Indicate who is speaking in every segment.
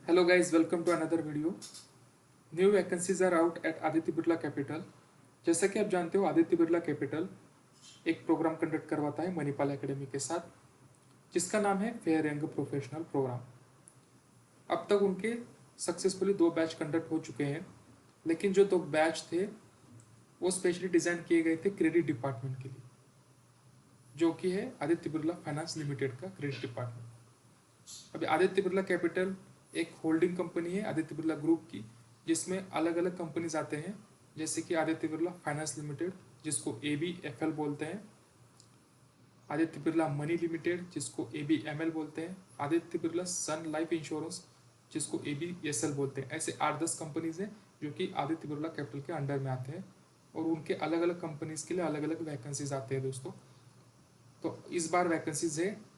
Speaker 1: Hello guys, welcome to another video. New vacancies are out at Aditya Birla capital. जैसा कि आप जानते हो आदित्य बिरला कैपिटल एक प्रोग्राम कंडक्ट करवाता है मणिपाल एकेडमी के साथ, जिसका नाम है फेयर यंग प्रोफेशनल प्रोग्राम. अब तक उनके सक्सेसफुली 2 बैच कंडक्ट हो चुके हैं, लेकिन जो 2 बैच थे वो स्पेशली डिज़ाइन किए गए थे क्रेडिट डिपार्टमेंट के लिए, जो कि है आदित्य बिरला फाइनेंस लिमिटेड का क्रेडिट डिपार्टमेंट. अभी आदित्य बिरला कैपिटल एक होल्डिंग कंपनी है आदित्य बिरला ग्रुप की, जिसमें अलग अलग कंपनीज आते हैं, जैसे कि आदित्य बिरला फाइनेंस लिमिटेड जिसको ABFL बोलते हैं, आदित्य बिरला मनी लिमिटेड जिसको ABML बोलते हैं, आदित्य बिरला सन लाइफ इंश्योरेंस जिसको ABSL बोलते हैं. ऐसे 8-10 कंपनीज हैं जो कि आदित्य बिरला कैपिटल के अंडर में आते हैं, और उनके अलग अलग कंपनीज के लिए अलग अलग वैकेंसीज आते हैं दोस्तों. तो इस बार वैकेंसीज है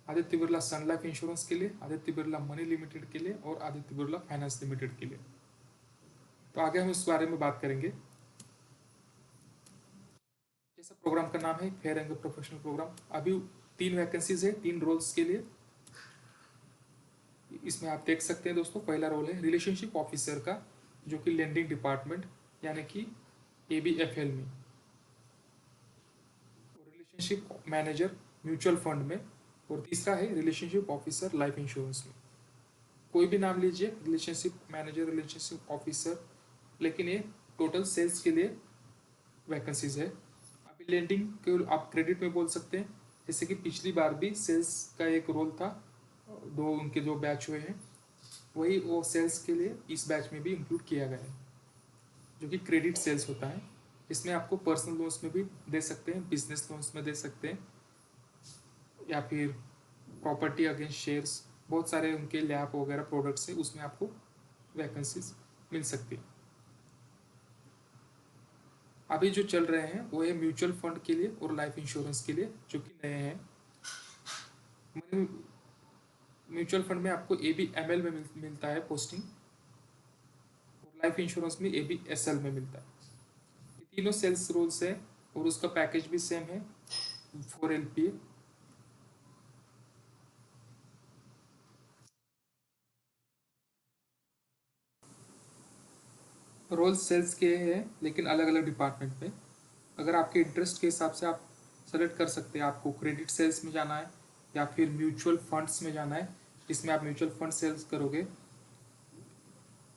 Speaker 1: आदित्य बिरला सन लाइफ इंश्योरेंस के लिए, आदित्य बिरला मनी लिमिटेड के लिए और आदित्य बिरला फाइनेंस लिमिटेड के लिए. तो आगे हम इस बारे में बात करेंगे. जैसा प्रोग्राम का नाम है फेयर एंड प्रोफेशनल प्रोग्राम. अभी 3 वैकेंसीज है 3 रोल्स के लिए. इसमें आप देख सकते हैं दोस्तों, पहला रोल है रिलेशनशिप ऑफिसर का, जो कि लेंडिंग डिपार्टमेंट यानी कि ABFL में, और रिलेशनशिप मैनेजर म्यूचुअल फंड में, और तीसरा है रिलेशनशिप ऑफिसर लाइफ इंश्योरेंस में. कोई भी नाम लीजिए, रिलेशनशिप मैनेजर, रिलेशनशिप ऑफिसर, लेकिन ये टोटल सेल्स के लिए वैकेंसीज है. अभी लेंडिंग को आप क्रेडिट में बोल सकते हैं, जैसे कि पिछली बार भी सेल्स का एक रोल था, उनके 2 बैच हुए हैं, वही वो सेल्स के लिए इस बैच में भी इंक्लूड किया गया है, जो कि क्रेडिट सेल्स होता है. इसमें आपको पर्सनल लोन्स में भी दे सकते हैं, बिजनेस लोन्स में दे सकते हैं, या फिर प्रॉपर्टी अगेंस्ट शेयर्स, बहुत सारे उनके लैब वगैरह प्रोडक्ट्स है, उसमें आपको वैकेंसीज मिल सकती है. अभी जो चल रहे हैं वो है म्यूचुअल फंड के लिए और लाइफ इंश्योरेंस के लिए, जो कि नए हैं. म्यूचुअल फंड में आपको ABML में मिलता है पोस्टिंग, और लाइफ इंश्योरेंस में ABSL में मिलता है. ये तीनों सेल्स रोल्स है, और उसका पैकेज भी सेम है 4 LPA. रोल सेल्स के हैं, लेकिन अलग अलग डिपार्टमेंट में. अगर आपके इंटरेस्ट के हिसाब से आप सेलेक्ट कर सकते हैं, आपको क्रेडिट सेल्स में जाना है या फिर म्यूचुअल फंड्स में जाना है, जिसमें आप म्यूचुअल फंड सेल्स करोगे.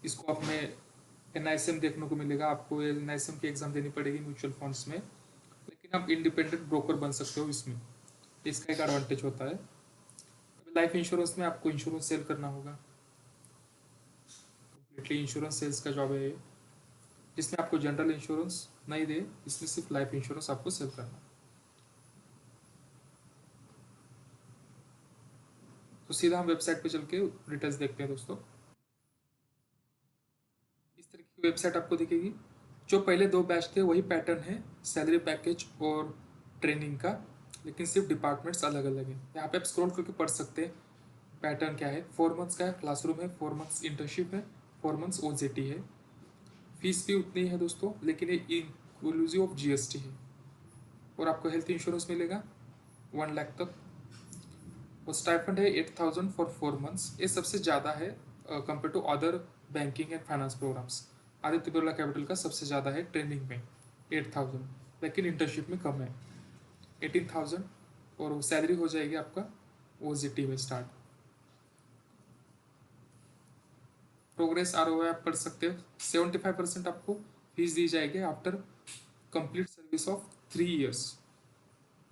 Speaker 1: इसको अपने NISM देखने को मिलेगा, आपको NISM की एग्ज़ाम देनी पड़ेगी म्यूचुअल फंड्स में, लेकिन आप इंडिपेंडेंट ब्रोकर बन सकते हो इसमें. इसका एक एडवांटेज होता है. लाइफ इंश्योरेंस में आपको इंश्योरेंस सेल करना होगा, कम्प्लीटली इंश्योरेंस सेल्स का जॉब है ये, जिसमें आपको जनरल इंश्योरेंस नहीं दे, इसमें सिर्फ लाइफ इंश्योरेंस आपको सेल करना है. तो सीधा हम वेबसाइट पे चल के डिटेल्स देखते हैं दोस्तों. इस तरह की वेबसाइट आपको दिखेगी. जो पहले 2 बैच थे वही पैटर्न है सैलरी पैकेज और ट्रेनिंग का, लेकिन सिर्फ डिपार्टमेंट्स अलग अलग हैं. यहाँ पे आप स्क्रॉल करके पढ़ सकते हैं पैटर्न क्या है. 4 मंथ्स का क्लासरूम है, 4 मंथ्स इंटर्नशिप है, 4 मंथ्स OJT है. फीस भी उतनी है दोस्तों, लेकिन ये इंक्लूसिव ऑफ GST है. और आपको हेल्थ इंश्योरेंस मिलेगा 1 लाख तक, और स्टाइपेंड है 8,000 फॉर 4 मंथ्स. ये सबसे ज़्यादा है compare to other banking and finance programmes. Aditya Birla Capital का सबसे ज़्यादा है ट्रेनिंग में 8,000, लेकिन इंटर्नशिप में कम है 18,000, और वो सैलरी हो जाएगी आपका OJT में स्टार्ट. प्रोग्रेस ROI आप पढ़ सकते हो. 75% आपको फीस दी जाएगी after complete service of 3 years.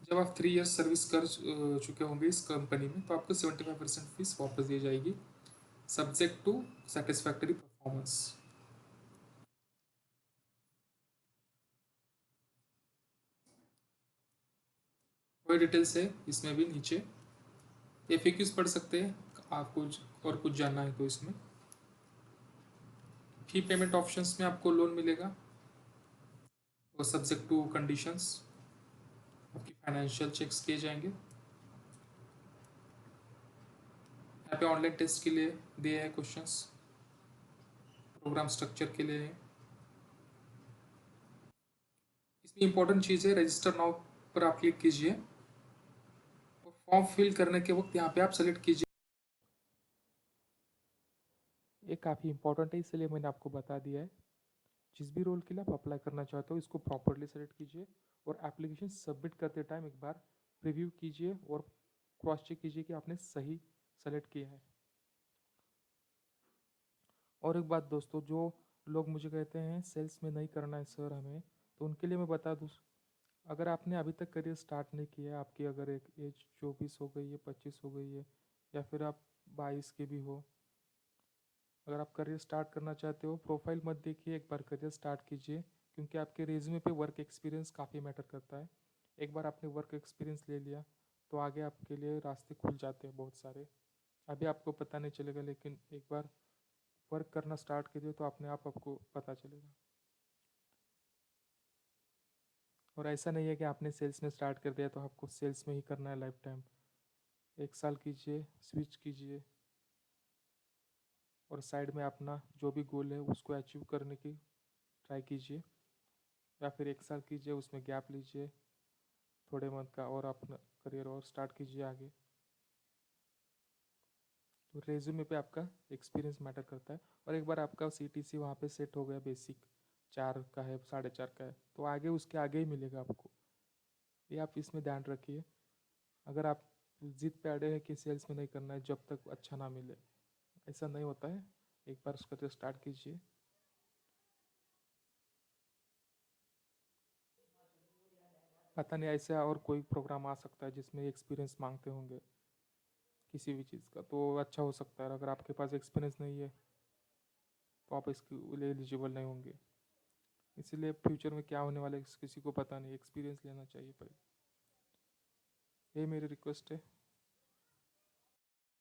Speaker 1: जब आप 3 ईयर्स सर्विस कर चुके होंगे इस कंपनी में, तो आपको 75% फीस वापस दी जाएगी, सब्जेक्ट टू सेटिस्फैक्टरी परफॉर्मेंस. वही डिटेल्स है इसमें भी नीचे. FAQs पढ़ सकते हैं आप, कुछ और कुछ जानना है तो इसमें. फी पेमेंट ऑप्शंस में आपको लोन मिलेगा, और सब्जेक्ट टू कंडीशंस आपकी फाइनेंशियल चेक्स किए जाएंगे. यहाँ पे ऑनलाइन टेस्ट के लिए दिए हैं क्वेश्चंस, प्रोग्राम स्ट्रक्चर के लिए है. इसमें इंपॉर्टेंट चीज़ है रजिस्टर नाउ पर आप क्लिक कीजिए, और फॉर्म फिल करने के वक्त यहाँ पे आप सेलेक्ट कीजिए ये काफ़ी इंपॉर्टेंट है, इसलिए मैंने आपको बता दिया है। जिस भी रोल के लिए आप अप्लाई करना चाहते हो इसको प्रॉपरली सेलेक्ट कीजिए और एप्लीकेशन सबमिट करते टाइम एक बार प्रीव्यू कीजिए और क्रॉस चेक कीजिए कि आपने सही सेलेक्ट किया है। और एक बात दोस्तों, जो लोग मुझे कहते हैं सेल्स में नहीं करना है सर हमें, तो उनके लिए मैं बता दूँ, अगर आपने अभी तक करियर स्टार्ट नहीं किया है, आपकी अगर एक एज 24 हो गई है, 25 हो गई है, या फिर आप 22 के भी हो, अगर आप करियर स्टार्ट करना चाहते हो, प्रोफाइल मत देखिए, एक बार करियर स्टार्ट कीजिए, क्योंकि आपके रेज्यूमे पे वर्क एक्सपीरियंस काफ़ी मैटर करता है। एक बार आपने वर्क एक्सपीरियंस ले लिया तो आगे आपके लिए रास्ते खुल जाते हैं बहुत सारे। अभी आपको पता नहीं चलेगा, लेकिन एक बार वर्क करना स्टार्ट कीजिए तो अपने आप आपको पता चलेगा। और ऐसा नहीं है कि आपने सेल्स में स्टार्ट कर दिया तो आपको सेल्स में ही करना है लाइफ टाइम। 1 साल कीजिए, स्विच कीजिए, और साइड में अपना जो भी गोल है उसको अचीव करने की ट्राई कीजिए, या फिर 1 साल कीजिए, उसमें गैप लीजिए थोड़े मंथ का, और अपना करियर और स्टार्ट कीजिए आगे। तो रेज्यूमे पे आपका एक्सपीरियंस मैटर करता है। और एक बार आपका CTC वहाँ पे सेट हो गया, बेसिक 4 का है, 4.5 का है, तो आगे उसके आगे ही मिलेगा आपको। ये आप इसमें ध्यान रखिए। अगर आप जिद पे अड़े हैं कि सेल्स में नहीं करना है जब तक अच्छा ना मिले, ऐसा नहीं होता है। एक बार उसका स्टार्ट कीजिए। पता नहीं ऐसा और कोई प्रोग्राम आ सकता है जिसमें एक्सपीरियंस मांगते होंगे किसी भी चीज़ का, तो अच्छा हो सकता है। अगर आपके पास एक्सपीरियंस नहीं है तो आप इसके लिए एलिजिबल नहीं होंगे। इसीलिए फ्यूचर में क्या होने वाला है किसी को पता नहीं, एक्सपीरियंस लेना चाहिए पहले। ये मेरी रिक्वेस्ट है।